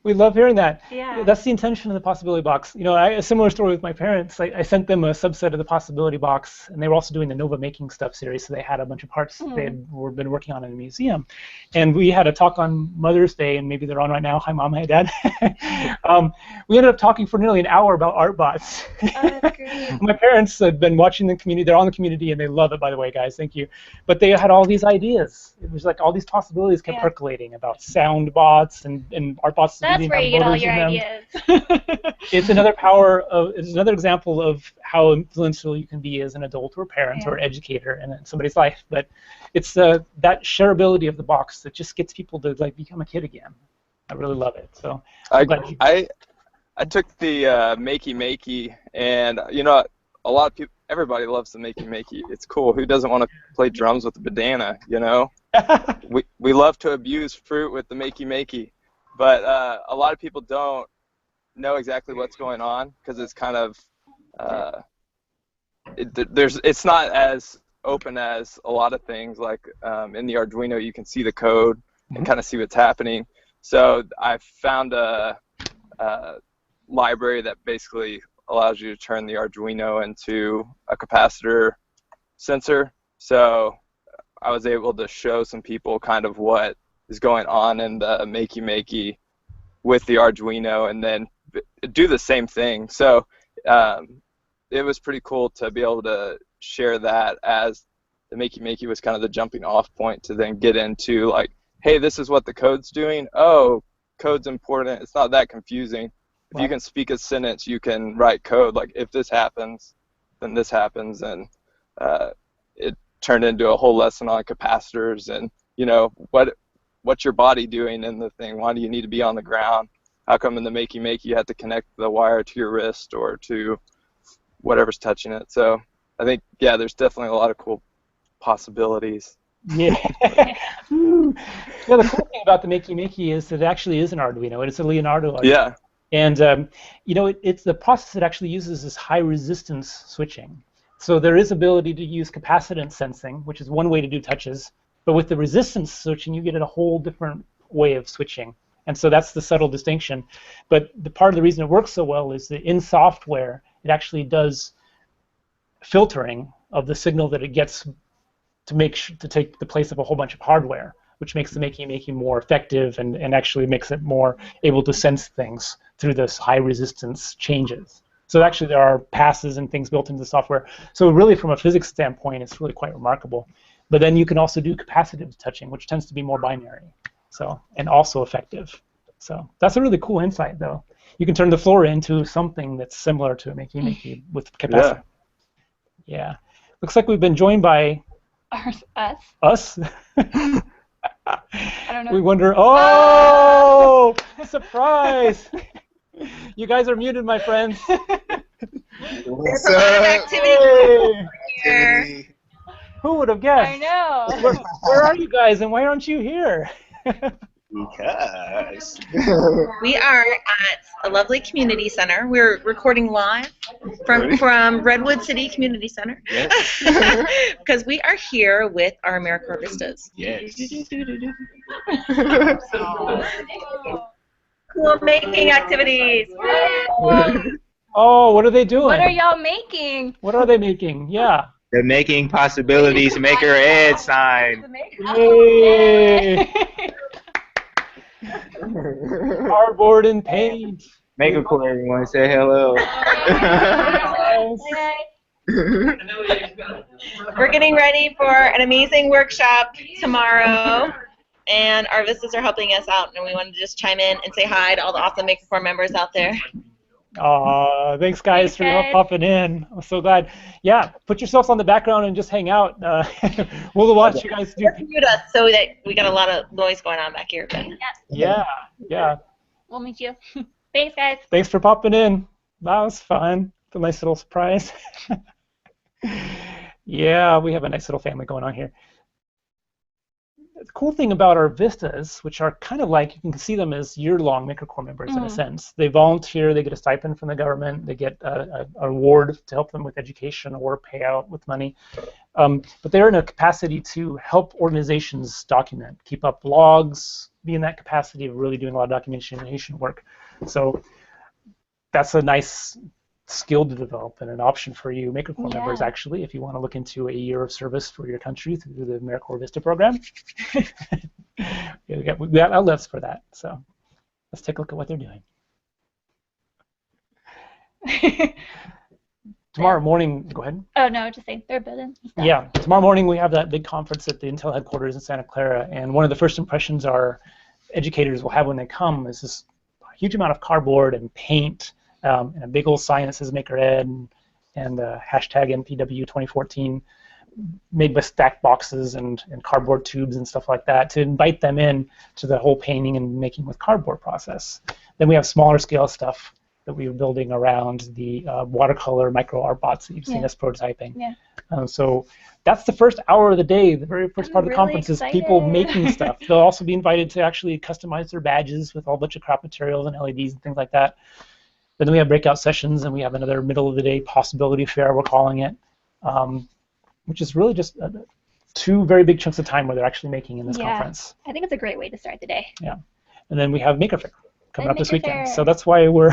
We love hearing that. Yeah. That's the intention of the possibility box. You know, a similar story with my parents. I sent them a subset of the possibility box, and they were also doing the Nova Making Stuff series, so they had a bunch of parts they had been working on in the museum. And we had a talk on Mother's Day, and maybe they're on right now. Hi, Mom. Hi, Dad. We ended up talking for nearly an hour about art bots. Oh, that's great. My parents had been watching the community. They're on the community, and they love it, by the way, guys. Thank you. But they had all these ideas. It was like all these possibilities kept percolating about sound bots and art bots. That's where you get all your ideas. It's another example of how influential you can be as an adult or parent or educator in somebody's life. But it's that shareability of the box that just gets people to like become a kid again. I really love it. So I took the Makey, and you know, a lot of people, everybody loves the Makey. It's cool. Who doesn't want to play drums with a bandana? You know, we love to abuse fruit with the Makey. But a lot of people don't know exactly what's going on because it's kind of it's not as open as a lot of things. Like in the Arduino, you can see the code and kind of see what's happening. So I found a library that basically allows you to turn the Arduino into a capacitor sensor. So I was able to show some people kind of what is going on in the Makey with the Arduino, and then do the same thing. So it was pretty cool to be able to share that, as the Makey was kind of the jumping off point to then get into like, hey, this is what the code's doing. Oh, code's important. It's not that confusing. If you can speak a sentence, you can write code. Like, if this happens, then this happens. And it turned into a whole lesson on capacitors and, you know, what's your body doing in the thing? Why do you need to be on the ground? How come in the Makey you have to connect the wire to your wrist or to whatever's touching it? So I think, yeah, there's definitely a lot of cool possibilities. Yeah. The cool thing about the Makey is that it actually is an Arduino. It's a Leonardo Arduino. Yeah. And, you know, it's the process that actually uses this high resistance switching. So there is ability to use capacitance sensing, which is one way to do touches. But with the resistance switching, you get a whole different way of switching. And so that's the subtle distinction. But the part of the reason it works so well is that in software, it actually does filtering of the signal that it gets to take the place of a whole bunch of hardware, which makes the Makey more effective and actually makes it more able to sense things through this high resistance changes. So actually there are passes and things built into the software. So really from a physics standpoint, it's really quite remarkable. But then you can also do capacitive touching, which tends to be more binary, so, and also effective. So that's a really cool insight, though. You can turn the floor into something that's similar to a Makey with capacitive. Yeah. Looks like we've been joined by us. I don't know. We wonder. Oh, surprise! You guys are muted, my friends. What's There's a lot of up? activity here. Who would have guessed? I know. Where are you guys, and why aren't you here? Because We are at a lovely community center. We're recording live from Redwood City Community Center. Yes. Because we are here with our AmeriCorps. Yes. Cool making activities. Oh, what are they doing? What are y'all making? What are they making? Yeah. They're making possibilities maker ed sign. Yay! Cardboard and paint. Maker Corps, everyone say hello. We're getting ready for an amazing workshop tomorrow, and our visitors are helping us out, and we wanted to just chime in and say hi to all the awesome Maker Corps members out there. Thanks guys for popping in. I'm so glad. Yeah, put yourselves on the background and just hang out. We'll watch you guys do. Mute us so that we got a lot of noise going on back here. But. Yeah. We'll meet you. Thanks, guys. Thanks for popping in. That was fun. It's a nice little surprise. Yeah, we have a nice little family going on here. The cool thing about our vistas, which are kind of like, you can see them as year-long Maker Corps members in a sense. They volunteer, they get a stipend from the government, they get an award to help them with education or payout with money. But they're in a capacity to help organizations document, keep up logs, be in that capacity of really doing a lot of documentation work. So that's a nice skill to develop and an option for you Maker Corps members, actually, if you want to look into a year of service for your country through the AmeriCorps Vista program. we got outlets for that. So let's take a look at what they're doing. Tomorrow morning, go ahead. Oh, no, just saying they're building stuff. Yeah, tomorrow morning we have that big conference at the Intel headquarters in Santa Clara, and one of the first impressions our educators will have when they come is this huge amount of cardboard and paint, and a big old sign that says Maker Ed and hashtag MPW 2014, made with stacked boxes and cardboard tubes and stuff like that to invite them in to the whole painting and making with cardboard process. Then we have smaller scale stuff that we were building around the watercolor micro art bots that you've seen us prototyping. So that's the first hour of the day. The very first part of the conference is people making stuff. They'll also be invited to actually customize their badges with a whole bunch of crop materials and LEDs and things like that. But then we have breakout sessions, and we have another middle of the day possibility fair, we're calling it, which is really just 2 very big chunks of time where they're actually making in this conference. I think it's a great way to start the day. Yeah. And then we have Maker Fair coming up this weekend. So that's why we're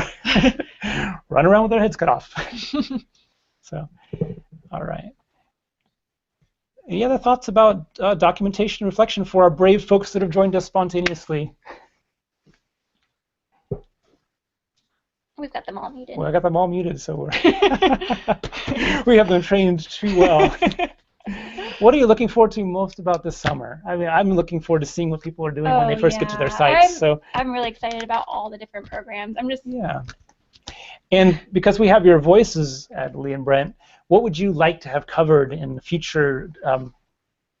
running around with our heads cut off. So, all right. Any other thoughts about documentation and reflection for our brave folks that have joined us spontaneously? We've got them all muted. Well, I got them all muted, so we're we have them trained too well. What are you looking forward to most about this summer? I mean, I'm looking forward to seeing what people are doing when they first get to their sites. I'm really excited about all the different programs. I'm just And because we have your voices, Adley and Brent, what would you like to have covered in future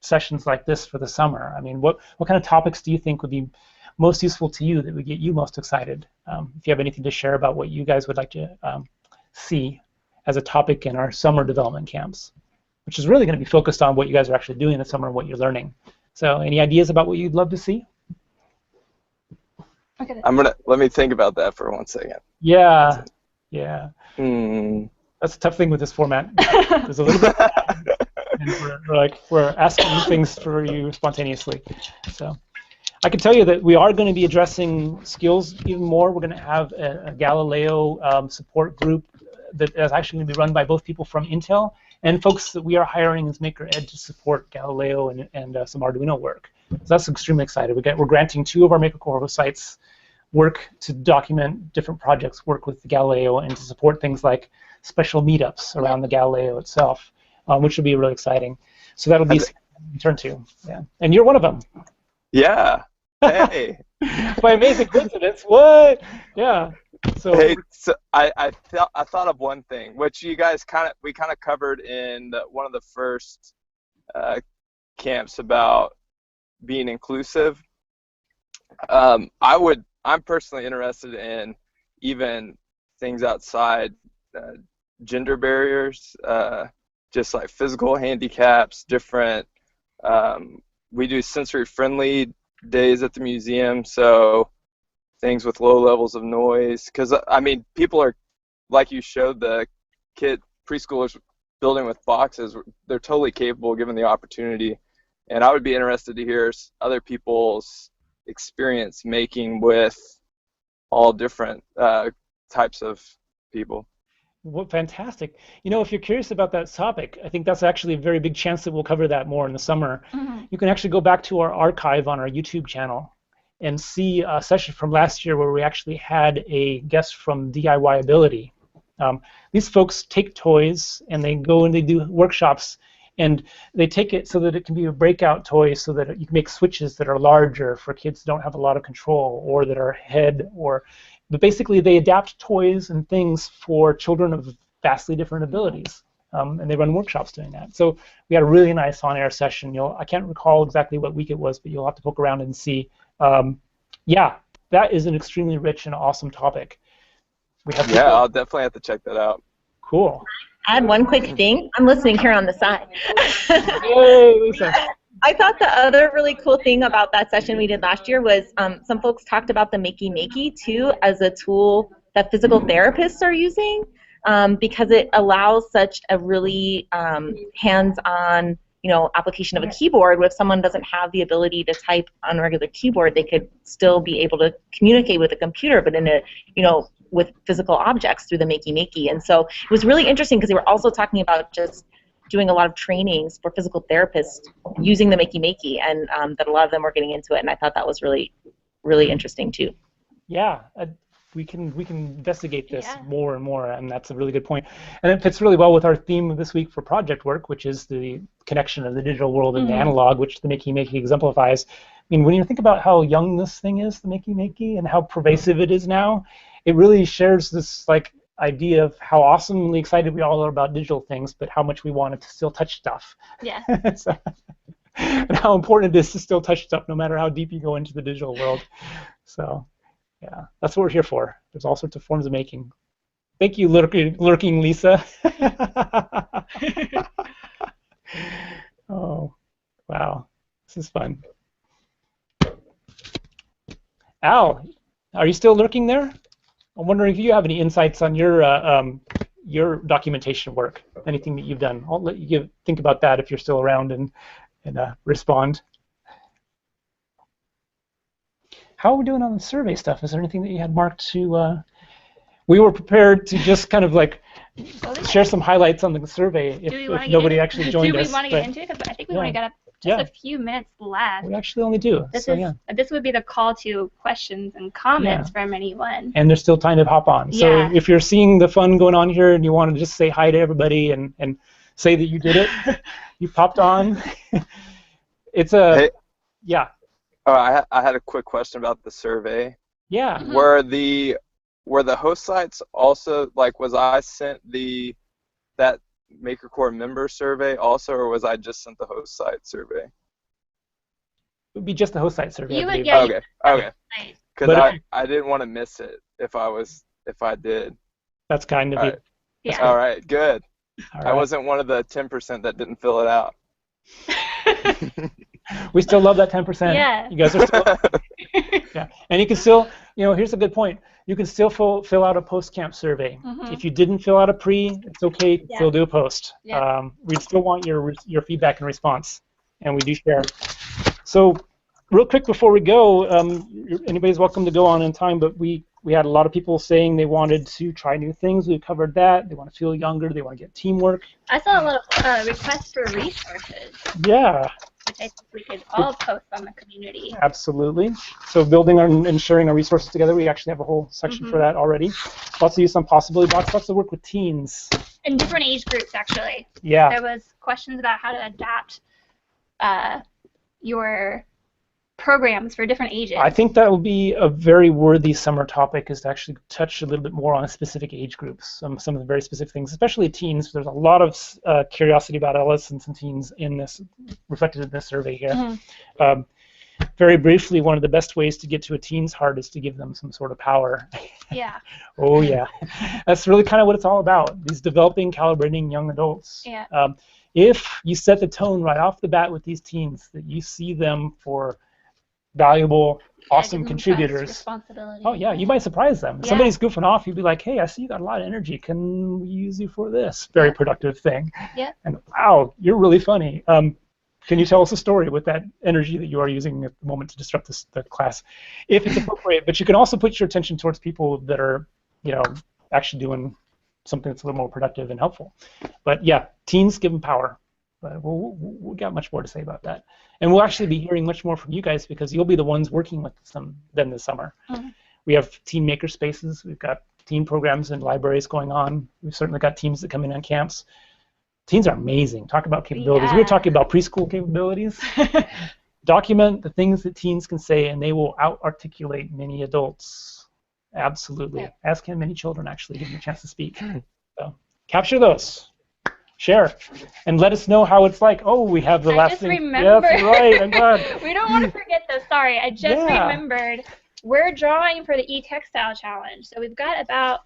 sessions like this for the summer? I mean, what kind of topics do you think would be most useful to you that would get you most excited? If you have anything to share about what you guys would like to see as a topic in our summer development camps, which is really going to be focused on what you guys are actually doing in the summer and what you're learning. So any ideas about what you'd love to see? Okay. Let me think about that for 1 second. Yeah. That's a tough thing with this format. There's a little bit and we're asking things for you spontaneously. So I can tell you that we are going to be addressing skills even more. We're going to have a Galileo support group that is actually going to be run by both people from Intel and folks that we are hiring as Maker Ed to support Galileo and some Arduino work. So that's extremely exciting. We're granting 2 of our Maker Corps sites work to document different projects, work with the Galileo, and to support things like special meetups around the Galileo itself, which will be really exciting. So that'll be turn 2. Yeah, and you're one of them. Yeah. Hey. By amazing coincidence. What? Yeah. So. Hey, so I thought of one thing, which you guys we kind of covered in one of the first camps about being inclusive. I'm personally interested in even things outside gender barriers, just like physical handicaps, different. We do sensory-friendly days at the museum, so things with low levels of noise. Because, I mean, people are, like you showed the preschoolers building with boxes, they're totally capable given the opportunity. And I would be interested to hear other people's experience making with all different types of people. Well, fantastic. You know, if you're curious about that topic, I think that's actually a very big chance that we'll cover that more in the summer. You can actually go back to our archive on our YouTube channel and see a session from last year where we actually had a guest from DIY Ability. These folks take toys and they go and they do workshops, and they take it so that it can be a breakout toy so that you can make switches that are larger for kids who don't have a lot of control or that are head or but basically they adapt toys and things for children of vastly different abilities. And they run workshops doing that. So we had a really nice on-air session. I can't recall exactly what week it was, but you'll have to poke around and see. Yeah, that is an extremely rich and awesome topic. I'll definitely have to check that out. Cool. Add one quick thing. I'm listening here on the side. Yay, Lisa. I thought the other really cool thing about that session we did last year was some folks talked about the Makey Makey too as a tool that physical therapists are using. Because it allows such a really hands-on, application of a keyboard. If someone doesn't have the ability to type on a regular keyboard, they could still be able to communicate with a computer, but in a, with physical objects through the Makey Makey. And so it was really interesting because they were also talking about just doing a lot of trainings for physical therapists using the Makey Makey, and that a lot of them were getting into it. And I thought that was really, really interesting too. Yeah. We can investigate this more and more, and that's a really good point. And it fits really well with our theme of this week for project work, which is the connection of the digital world and the analog, which the Makey Makey exemplifies. I mean, when you think about how young this thing is, the Makey Makey, and how pervasive it is now, it really shares this idea of how awesomely excited we all are about digital things, but how much we want it to still touch stuff. Yeah. And how important it is to still touch stuff, no matter how deep you go into the digital world. So. Yeah, that's what we're here for. There's all sorts of forms of making. Thank you, lurking Lisa. Oh, wow. This is fun. Al, are you still lurking there? I'm wondering if you have any insights on your documentation work, anything that you've done. I'll let you think about that if you're still around and respond. How are we doing on the survey stuff? Is there anything that you had marked to? We were prepared to just kind of share some highlights on the survey if nobody actually joined us. Do we want to get into it? Because I think we only got just a few minutes left. We actually only do. This would be the call to questions and comments from anyone. And there's still time to hop on. So if you're seeing the fun going on here and you want to just say hi to everybody and say that you did it, you popped on. It's a Oh, I had a quick question about the survey. Yeah. Were the host sites also was I sent that MakerCore member survey also, or was I just sent the host site survey? It would be just the host site survey. Okay. Because I didn't want to miss it if I did. That's kind of you. Yeah. All right. Good. All right. I wasn't one of the 10% that didn't fill it out. We still love that 10%. Yeah. You guys are still. Yeah. And you can still, here's a good point. You can still fill out a post-camp survey. If you didn't fill out a pre, it's okay to still do a post. Yeah. We still want your feedback and response, and we do share. So real quick before we go, anybody's welcome to go on in time, but we had a lot of people saying they wanted to try new things. We covered that. They want to feel younger. They want to get teamwork. I saw a lot of requests for resources. Yeah. Which I think we could all post on the community. Absolutely. So building and sharing our resources together, we actually have a whole section for that already. Lots of use on possibility box, lots of work with teens. In different age groups, actually. Yeah. There was questions about how to adapt your programs for different ages. I think that will be a very worthy summer topic, is to actually touch a little bit more on specific age groups, some of the very specific things, especially teens. There's a lot of curiosity about adolescents and teens in this, reflected in this survey here. Very briefly, one of the best ways to get to a teen's heart is to give them some sort of power. Yeah. Oh, yeah. That's really kind of what it's all about, these developing, calibrating young adults. Yeah. If you set the tone right off the bat with these teens, that you see them for valuable, awesome contributors. Oh yeah, you might surprise them. If somebody's goofing off, you'd be like, hey, I see you got a lot of energy. Can we use you for this very productive thing? Yeah. And wow, you're really funny. Can you tell us a story with that energy that you are using at the moment to disrupt the class, if it's appropriate? But you can also put your attention towards people that are, actually doing something that's a little more productive and helpful. But yeah, teens, give them power. But we've got much more to say about that. And we'll actually be hearing much more from you guys, because you'll be the ones working with them this summer. We have teen maker spaces. We've got teen programs and libraries going on. We've certainly got teams that come in on camps. Teens are amazing. Talk about capabilities. We were talking about preschool capabilities. Document the things that teens can say, and they will out-articulate many adults. Absolutely. Yeah. Ask him. Many children actually give him a chance to speak. So capture those. Share. And let us know how it's like. Oh, we have the last thing. Remembered. Yes, right. I'm glad. We don't want to forget those. Sorry, I just remembered. We're drawing for the e-textile challenge. So we've got about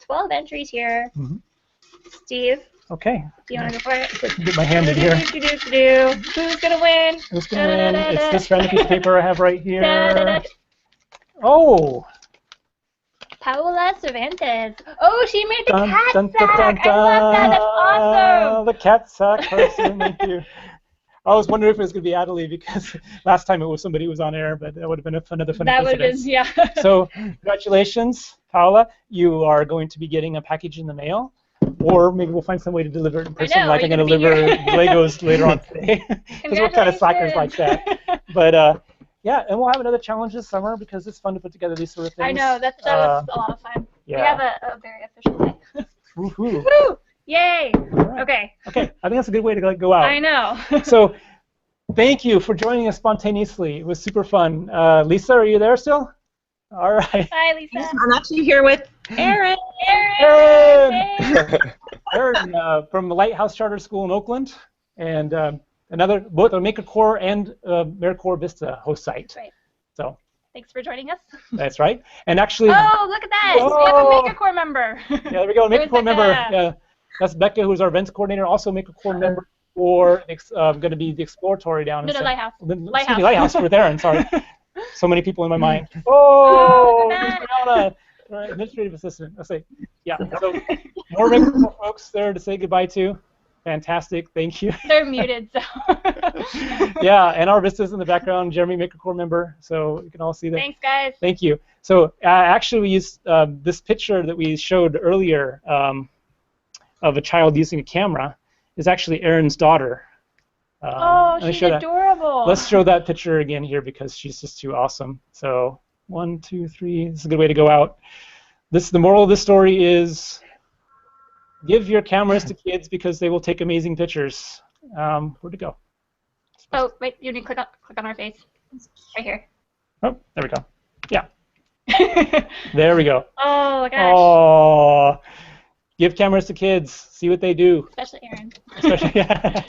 12 entries here. Mm-hmm. Steve. Okay. Do you want to go for it? I can get my hand in here. Who's going to win? Who's going to win? It's this random piece of paper I have right here. Oh. Paola Cervantes. Oh, she made the cat dun, sack. dun, dun, dun. I love that. That's awesome. The cat sack person. Thank you. I was wondering if it was going to be Adelie because last time it was somebody who was on air, but that would have been another funny coincidence. Yeah. So congratulations, Paola. You are going to be getting a package in the mail, or maybe we'll find some way to deliver it in person, like I'm going to deliver Legos later on today, because we're kind of slackers like that. But yeah, and we'll have another challenge this summer because it's fun to put together these sort of things. I know, that was a lot of fun. Yeah. We have a very official day. Woohoo! Woo! Yay! Right. Okay. Okay, I think that's a good way to go out. I know. So, thank you for joining us spontaneously. It was super fun. Lisa, are you there still? All right. Hi, Lisa. I'm actually here with Erin. Erin from the Lighthouse Charter School in Oakland, and both a MakerCore and AmeriCorps Vista host site. Right. So. Thanks for joining us. That's right. And actually. Oh, look at that! Oh. We have a MakerCore member. Yeah, there we go. MakerCore member. Yeah, that's Becca, who's our events coordinator, also MakerCore member for going to be the exploratory down in Lighthouse. Excuse me, Lighthouse with Erin. Sorry. So many people in my mind. Oh, Brianna, administrative assistant. Let's say, yeah. So more MakerCore folks there to say goodbye to. Fantastic, thank you. They're muted, so. Yeah, and our Vista's in the background, Jeremy MakerCore member, so you can all see that. Thanks, guys. Thank you. So actually we used this picture that we showed earlier of a child using a camera is actually Erin's daughter. Oh, she's adorable. Let's show that picture again here because she's just too awesome. So 1, 2, 3, this is a good way to go out. The moral of the story is give your cameras to kids because they will take amazing pictures. Where'd it go? Oh, wait, you need to click on our face. Right here. Oh, there we go. Yeah. There we go. Oh, my gosh. Oh, give cameras to kids. See what they do. Especially Erin. Yeah.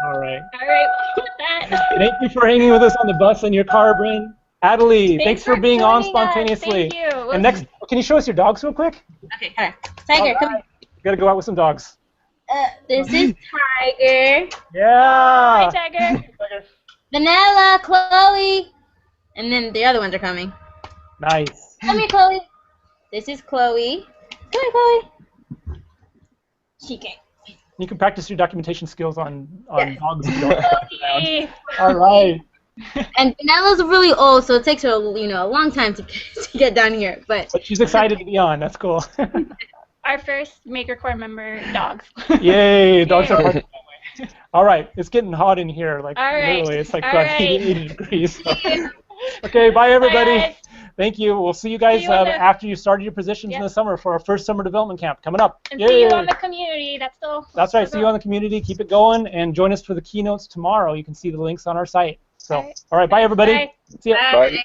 All right. All right, with that. Thank you for hanging with us on the bus in your car, Bryn. Adelie, thanks for being on spontaneously. Thank you. And next, can you show us your dogs real quick? Okay, hold on. Tiger, come here. Gotta go out with some dogs. This is Tiger. Yeah. Hi, Tiger. Vanilla, Chloe, and then the other ones are coming. Nice. Come here, Chloe. This is Chloe. Come here, Chloe. She came. You can practice your documentation skills on dogs if you don't Okay. All right. And Vanella's really old, so it takes her a long time to get down here. But she's excited to be on. That's cool. Our first MakerCore member, dogs. Yay! Dogs are part of the family. All right, it's getting hot in here. Like right. literally, it's like All about right. 80 degrees. So. Okay, bye everybody. Bye, guys. Thank you. We'll see you guys after you started your positions in the summer for our first summer development camp coming up. And see you on the community. That's right. See you on the community. Keep it going and join us for the keynotes tomorrow. You can see the links on our site. So, all right. Bye everybody. Bye. See ya. Bye.